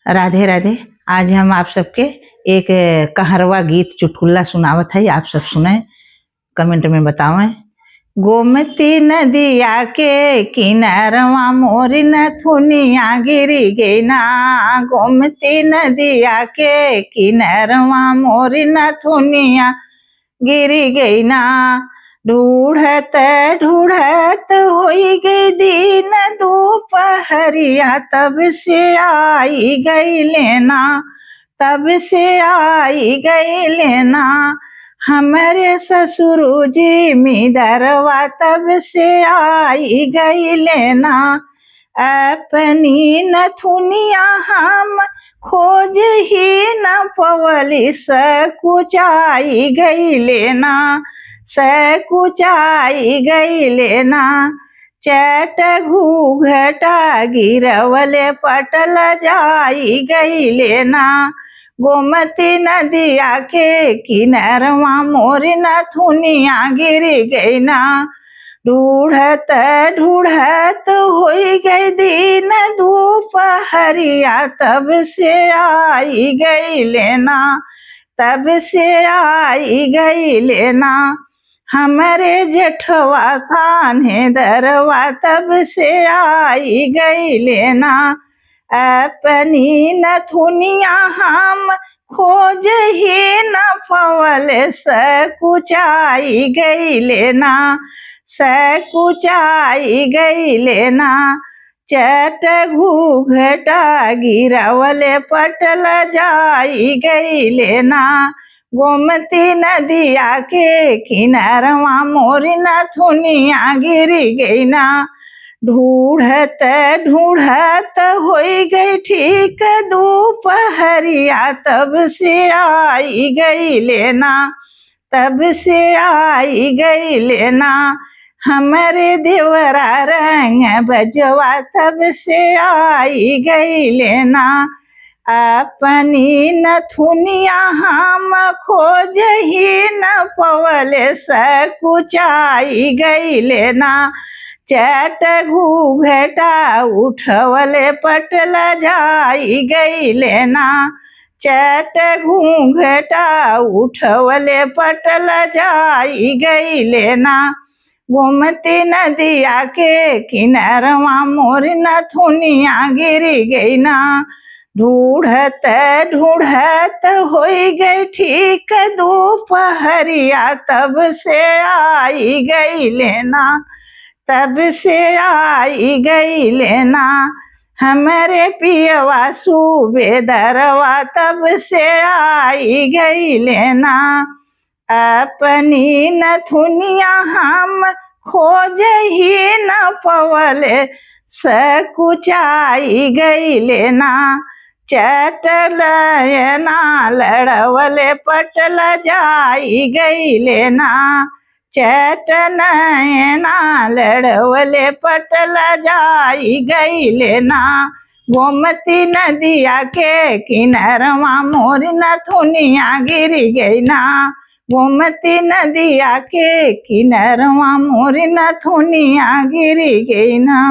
राधे राधे। आज हम आप सबके एक कहरवा गीत चुटकुला सुनावत है, आप सब सुने, कमेंट में बतावें। गोमती नदिया के किनारवा मोरी नथुनिया गिरी गई ना। गोमती नदिया के किनारवा मोरी नथुनिया गिरी गई ना। ढूढ़त ढूढ़त होई गई दिन दोपहरिया, तब से आई गई लेना, तब से आई गई लेना। हमारे ससुर जी मिदरवा, तब से आई गई लेना। अपनी नथुनिया हम खोज ही न पवली, सकुचाई गई लेना, सकुचाई गई लेना। चट घूघटा गिरवले पटल जाई गई लेना। गोमती नदिया के किनारवा मोरी नथुनिया गिरी गई ना। ढूढ़त ढूढ़त होई गई दिन दोपहरिया, तब से आई गई लेना, तब से आई गई लेना। हमारे जेठवा थाने दरवा, तब से आई गई लेना। अपनी नथुनिया हम खोज ही न पवले, सकुचाई गई लेना, सकुचाई गई लेना। चट घूघटा गिरवले पटल जाई गई लेना। गोमती नदिया के किनारवा मोरी नथुनिया गिरी गई ना। ढूढ़त ढूढ़त होई गई ठीक दोपहरिया, तब से आई गई लेना, तब से आई गई लेना। हमारे देवरा रंग बजवा, तब से आई गई लेना। अपनी नथुनिया हम खोज ही न पवले, सकुचाई गई लेना। चट घूघटा उठवले पटल जाई गई लेना। चट घूघटा उठवले पटल जाई गई लेना। गोमती नदिया के किनारवा मोरी नथुनिया गिरी गई ना। ढूढ़त ढूढ़त होई गई ठीक दोपहरिया, तब से आई गई लेना, तब से आई गई लेना। हमारे पियवा सूबेदरवा, तब से आई गई लेना। अपनी नथुनिया हम खोज ही न पवले, सकुचाई गई लेना। चट लयना लड़वले पटल जाई गई लेना। चट नयना लड़वले पटल जाई गई लेना। गोमती नदिया के किनारवा मोरी नथुनिया गिरी गई ना। गोमती नदिया के किनारवा मोरी नथुनिया गिरी गई ना।